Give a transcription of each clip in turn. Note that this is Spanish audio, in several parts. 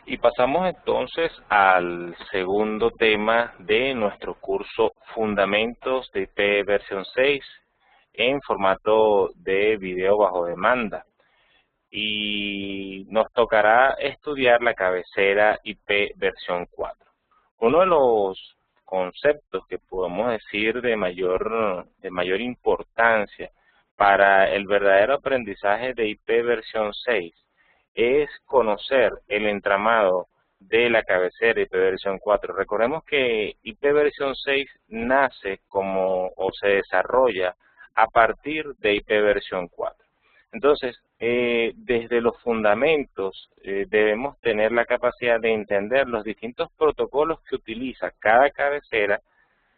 Y pasamos entonces al segundo tema de nuestro curso Fundamentos de IP versión 6 en formato de video bajo demanda. Y nos tocará estudiar la cabecera IP versión 4. Uno de los conceptos que podemos decir de mayor importancia para el verdadero aprendizaje de IP versión 6 es conocer el entramado de la cabecera IP versión 4. Recordemos que IP versión 6 nace o se desarrolla a partir de IP versión 4. Entonces, desde los fundamentos debemos tener la capacidad de entender los distintos protocolos que utiliza cada cabecera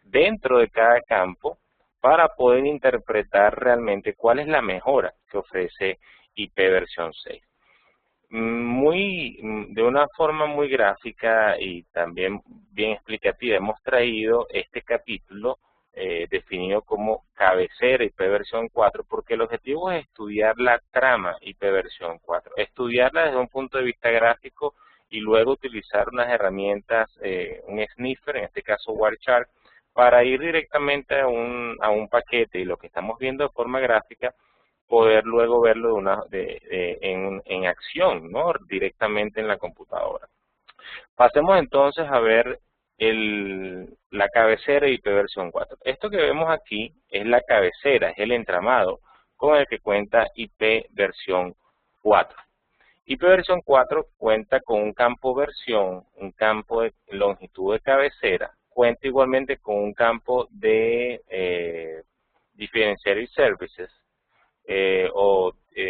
dentro de cada campo para poder interpretar realmente cuál es la mejora que ofrece IP versión 6. De una forma muy gráfica y también bien explicativa hemos traído este capítulo definido como cabecera IP versión 4 porque el objetivo es estudiar la trama IP versión 4, estudiarla desde un punto de vista gráfico y luego utilizar unas herramientas, un sniffer, en este caso Wireshark, para ir directamente a un paquete y lo que estamos viendo de forma gráfica poder luego verlo en acción, ¿no? Directamente en la computadora. Pasemos entonces a ver la cabecera IP versión 4. Esto que vemos aquí es la cabecera, es el entramado con el que cuenta IP versión 4. IP versión 4 cuenta con un campo versión, un campo de longitud de cabecera, cuenta igualmente con un campo de Differentiated Services,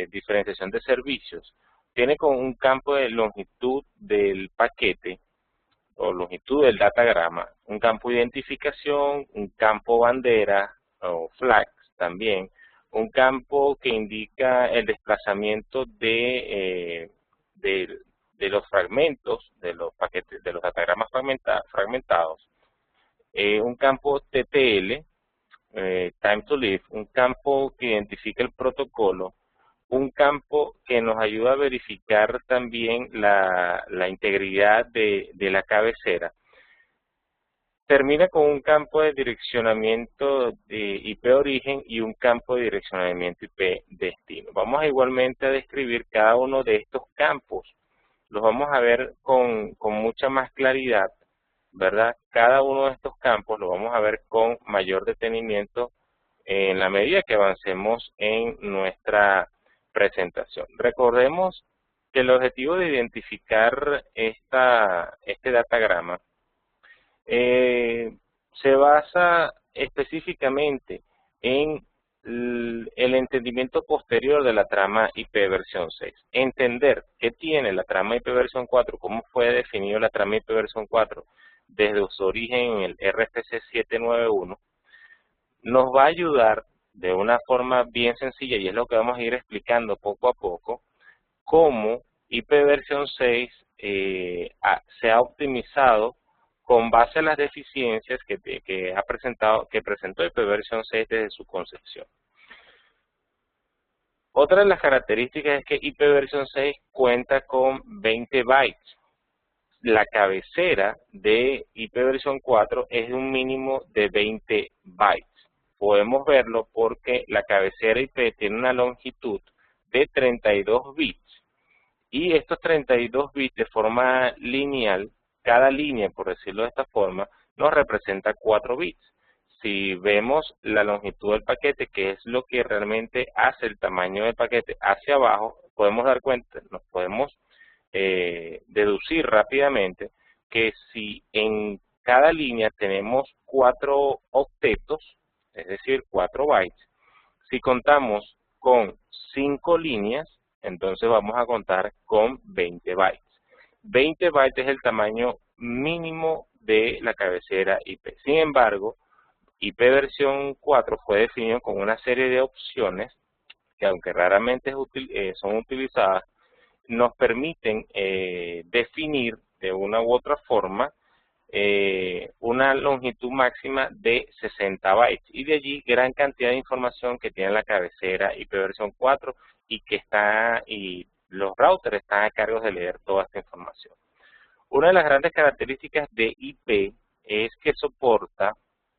diferenciación de servicios, tiene con un campo de longitud del paquete o longitud del datagrama, un campo de identificación, un campo bandera o flags también, un campo que indica el desplazamiento de los fragmentos, de los paquetes, de los datagramas fragmentados, un campo TTL, Time to Live, un campo que identifica el protocolo, un campo que nos ayuda a verificar también la integridad de la cabecera. Termina con un campo de direccionamiento de IP origen y un campo de direccionamiento IP destino. Vamos igualmente a describir cada uno de estos campos. Los vamos a ver con mucha más claridad, ¿verdad? Cada uno de estos campos lo vamos a ver con mayor detenimiento en la medida que avancemos en nuestra presentación. Recordemos que el objetivo de identificar este datagrama se basa específicamente en el entendimiento posterior de la trama IP versión 6. Entender qué tiene la trama IP versión 4, cómo fue definido la trama IP versión 4 desde su origen en el RFC 791, nos va a ayudar de una forma bien sencilla, y es lo que vamos a ir explicando poco a poco, cómo IP versión 6 se ha optimizado con base a las deficiencias que presentó IP versión 6 desde su concepción. Otra de las características es que IP versión 6 cuenta con 20 bytes. La cabecera de IP versión 4 es de un mínimo de 20 bytes. Podemos verlo porque la cabecera IP tiene una longitud de 32 bits. Y estos 32 bits de forma lineal, cada línea, por decirlo de esta forma, nos representa 4 bits. Si vemos la longitud del paquete, que es lo que realmente hace el tamaño del paquete hacia abajo, podemos dar cuenta, nos podemos deducir rápidamente que si en cada línea tenemos 4 octetos, es decir, 4 bytes, si contamos con 5 líneas, entonces vamos a contar con 20 bytes. 20 bytes es el tamaño mínimo de la cabecera IP. Sin embargo, IP versión 4 fue definido con una serie de opciones que, aunque raramente son utilizadas, nos permiten definir de una u otra forma una longitud máxima de 60 bytes y de allí gran cantidad de información que tiene la cabecera IP versión 4 y los routers están a cargo de leer toda esta información. Una de las grandes características de IP es que soporta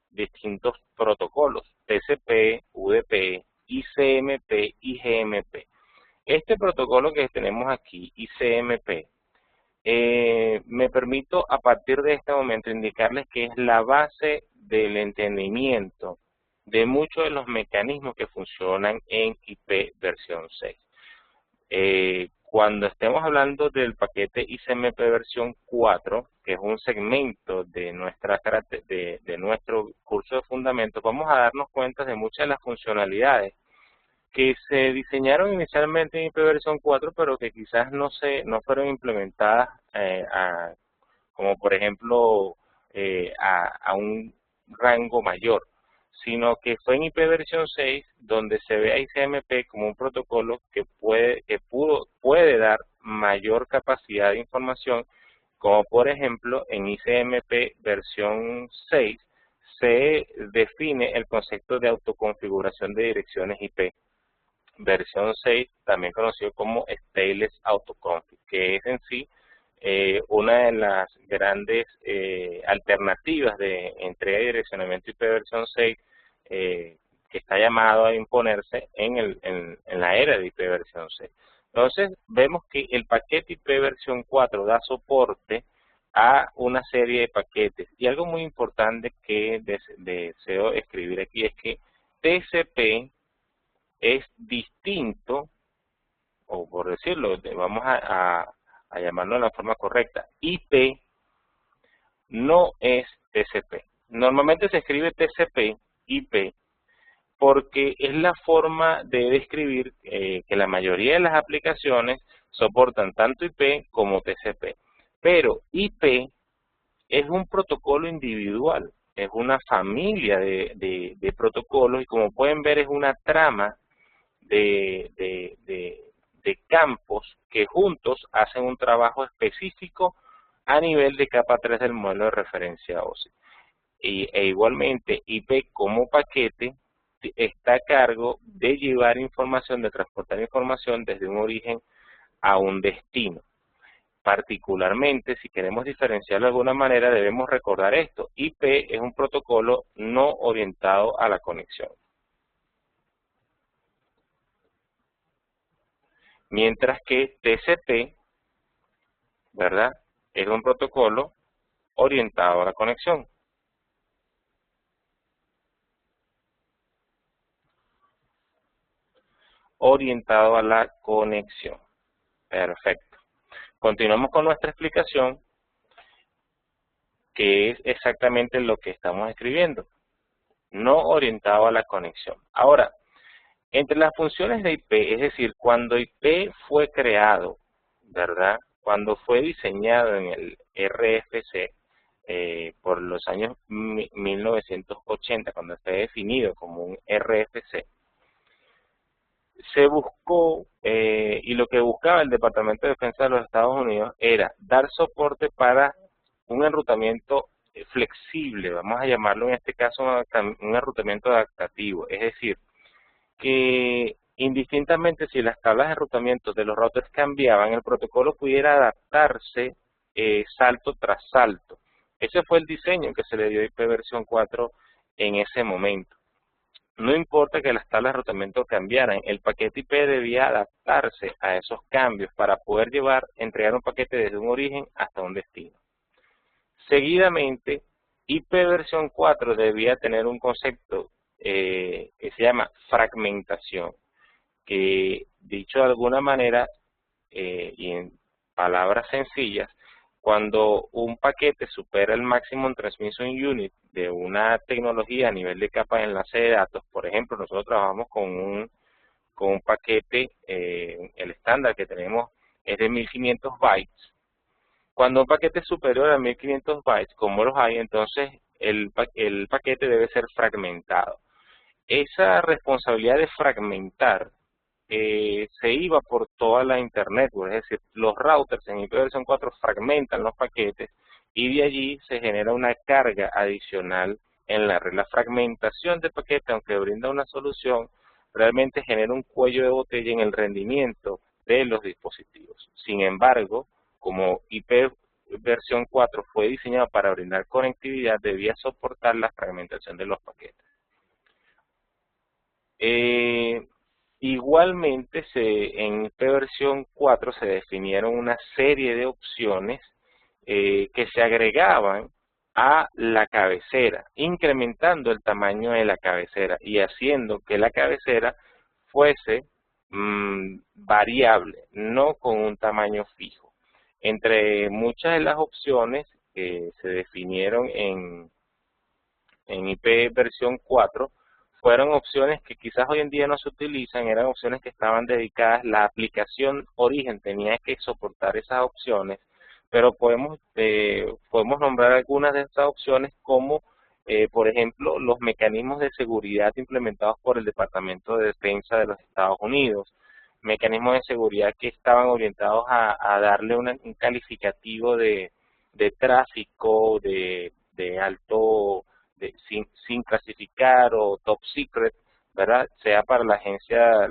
distintos protocolos, TCP, UDP, ICMP y GMP. Este protocolo que tenemos aquí, ICMP, me permito a partir de este momento indicarles que es la base del entendimiento de muchos de los mecanismos que funcionan en IP versión 6. Cuando estemos hablando del paquete ICMP versión 4, que es un segmento de nuestro curso de fundamentos, vamos a darnos cuenta de muchas de las funcionalidades que se diseñaron inicialmente en IP versión 4, pero que quizás no fueron implementadas como por ejemplo a un rango mayor, sino que fue en IP versión 6 donde se ve a ICMP como un protocolo que puede dar mayor capacidad de información, como por ejemplo en ICMP versión 6 se define el concepto de autoconfiguración de direcciones IP. Versión 6, también conocido como Stateless Autoconfig, que es en sí una de las grandes alternativas de entrega y direccionamiento IP versión 6 que está llamado a imponerse en la era de IP versión 6. Entonces, vemos que el paquete IP versión 4 da soporte a una serie de paquetes. Y algo muy importante que deseo escribir aquí es que TCP es distinto, o por decirlo, vamos a llamarlo de la forma correcta, IP no es TCP. Normalmente se escribe TCP, IP, porque es la forma de describir que la mayoría de las aplicaciones soportan tanto IP como TCP. Pero IP es un protocolo individual, es una familia de protocolos y como pueden ver es una trama de campos que juntos hacen un trabajo específico a nivel de capa 3 del modelo de referencia OSI. Igualmente, IP como paquete está a cargo de llevar información, de transportar información desde un origen a un destino. Particularmente, si queremos diferenciarlo de alguna manera, debemos recordar esto. IP es un protocolo no orientado a la conexión. Mientras que TCP, ¿verdad?, es un protocolo orientado a la conexión. Orientado a la conexión. Perfecto. Continuamos con nuestra explicación, que es exactamente lo que estamos escribiendo. No orientado a la conexión. Ahora, entre las funciones de IP, es decir, cuando IP fue creado, ¿verdad?, cuando fue diseñado en el RFC por los años 1980, cuando fue definido como un RFC, se buscó, y lo que buscaba el Departamento de Defensa de los Estados Unidos era dar soporte para un enrutamiento flexible, vamos a llamarlo en este caso un enrutamiento adaptativo, es decir, que indistintamente si las tablas de enrutamiento de los routers cambiaban, el protocolo pudiera adaptarse salto tras salto. Ese fue el diseño que se le dio a IP versión 4 en ese momento. No importa que las tablas de enrutamiento cambiaran, el paquete IP debía adaptarse a esos cambios para poder entregar un paquete desde un origen hasta un destino. Seguidamente, IP versión 4 debía tener un concepto que se llama fragmentación, que dicho de alguna manera y en palabras sencillas, cuando un paquete supera el Maximum Transmission Unit de una tecnología a nivel de capa de enlace de datos, por ejemplo, nosotros trabajamos con un paquete, el estándar que tenemos es de 1500 bytes. Cuando un paquete es superior a 1500 bytes, como los hay, entonces el paquete debe ser fragmentado. Esa responsabilidad de fragmentar se iba por toda la Internet, es decir, los routers en IP versión 4 fragmentan los paquetes y de allí se genera una carga adicional en la red. La fragmentación de paquetes, aunque brinda una solución, realmente genera un cuello de botella en el rendimiento de los dispositivos. Sin embargo, como IP versión 4 fue diseñado para brindar conectividad, debía soportar la fragmentación de los paquetes. Igualmente, en IP versión 4 se definieron una serie de opciones que se agregaban a la cabecera, incrementando el tamaño de la cabecera y haciendo que la cabecera fuese variable, no con un tamaño fijo. Entre muchas de las opciones que se definieron en IP versión 4, fueron opciones que quizás hoy en día no se utilizan, eran opciones que estaban dedicadas, la aplicación origen tenía que soportar esas opciones, pero podemos nombrar algunas de estas opciones como, por ejemplo, los mecanismos de seguridad implementados por el Departamento de Defensa de los Estados Unidos, mecanismos de seguridad que estaban orientados a darle un calificativo de tráfico, de alto, sin clasificar o top secret, ¿verdad? Sea para la Agencia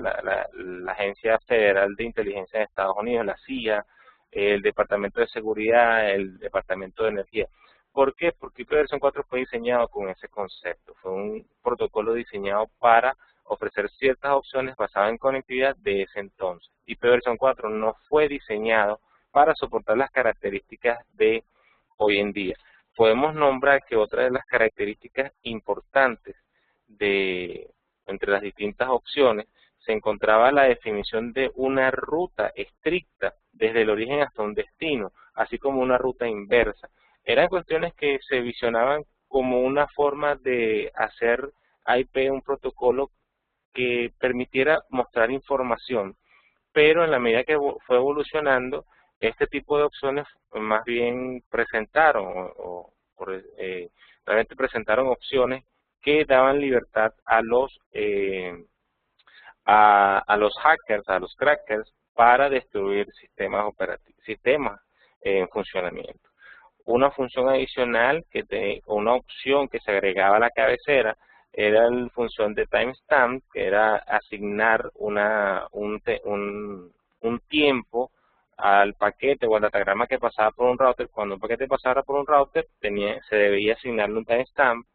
Federal de Inteligencia de Estados Unidos, la CIA, el Departamento de Seguridad, el Departamento de Energía. ¿Por qué? Porque IP versión 4 fue diseñado con ese concepto. Fue un protocolo diseñado para ofrecer ciertas opciones basadas en conectividad de ese entonces. IP versión 4 no fue diseñado para soportar las características de hoy en día. Podemos nombrar que otra de las características importantes entre las distintas opciones se encontraba la definición de una ruta estricta desde el origen hasta un destino, así como una ruta inversa. Eran cuestiones que se visionaban como una forma de hacer a IP un protocolo que permitiera mostrar información, pero en la medida que fue evolucionando, este tipo de opciones más bien realmente presentaron opciones que daban libertad a los hackers, a los crackers, para destruir sistemas en funcionamiento. Una función adicional, una opción que se agregaba a la cabecera, era la función de timestamp, que era asignar un tiempo al paquete o al datagrama que pasaba por un router. Cuando un paquete pasara por un router, se debía asignarle un timestamp.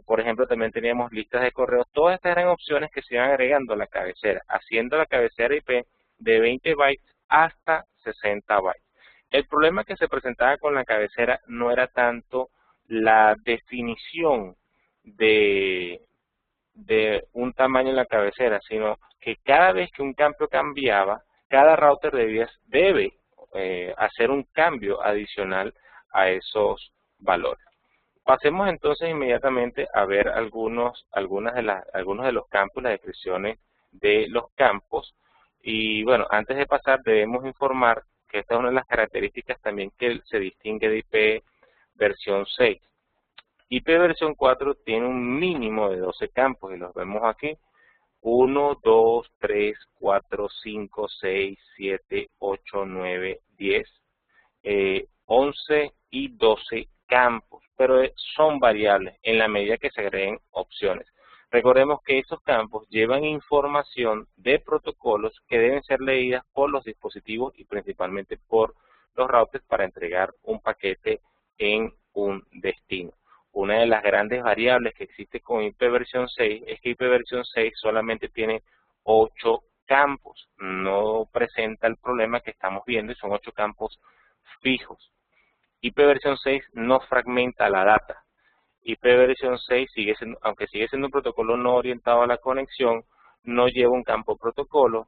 Por ejemplo, también teníamos listas de correos. Todas estas eran opciones que se iban agregando a la cabecera, haciendo la cabecera IP de 20 bytes hasta 60 bytes. El problema que se presentaba con la cabecera no era tanto la definición de un tamaño en la cabecera, sino que cada vez que un campo cambiaba, cada router debe hacer un cambio adicional a esos valores. Pasemos entonces inmediatamente a ver algunos de los campos, las descripciones de los campos. Y bueno, antes de pasar debemos informar que esta es una de las características también que se distingue de IP versión 6. IP versión 4 tiene un mínimo de 12 campos y los vemos aquí. 1, 2, 3, 4, 5, 6, 7, 8, 9, 10, 11 y 12 campos, pero son variables en la medida que se agreguen opciones. Recordemos que esos campos llevan información de protocolos que deben ser leídas por los dispositivos y principalmente por los routers para entregar un paquete en un destino. Una de las grandes variables que existe con IP versión 6 es que IP versión 6 solamente tiene 8 campos, no presenta el problema que estamos viendo y son 8 campos fijos. IP versión 6 no fragmenta la data. IP versión 6, aunque sigue siendo un protocolo no orientado a la conexión, no lleva un campo protocolo.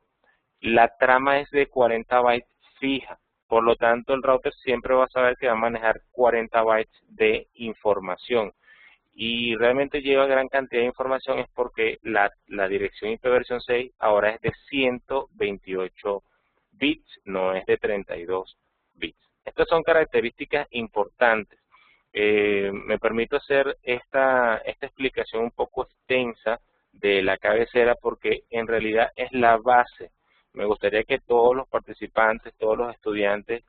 La trama es de 40 bytes fija, por lo tanto el router siempre va a saber que va a manejar 40 bytes de información. Y realmente lleva gran cantidad de información es porque la dirección IP versión 6 ahora es de 128 bits, no es de 32 bits. Estas son características importantes. Me permito hacer esta explicación un poco extensa de la cabecera porque en realidad es la base. Me gustaría que todos los participantes, todos los estudiantes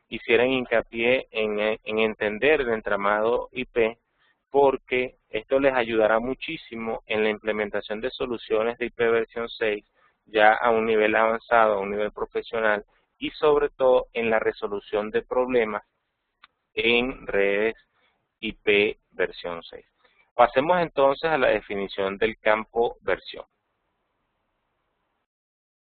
hicieran hincapié en entender el entramado IP porque esto les ayudará muchísimo en la implementación de soluciones de IP versión 6 ya a un nivel avanzado, a un nivel profesional y sobre todo en la resolución de problemas en redes IP versión 6. Pasemos entonces a la definición del campo versión.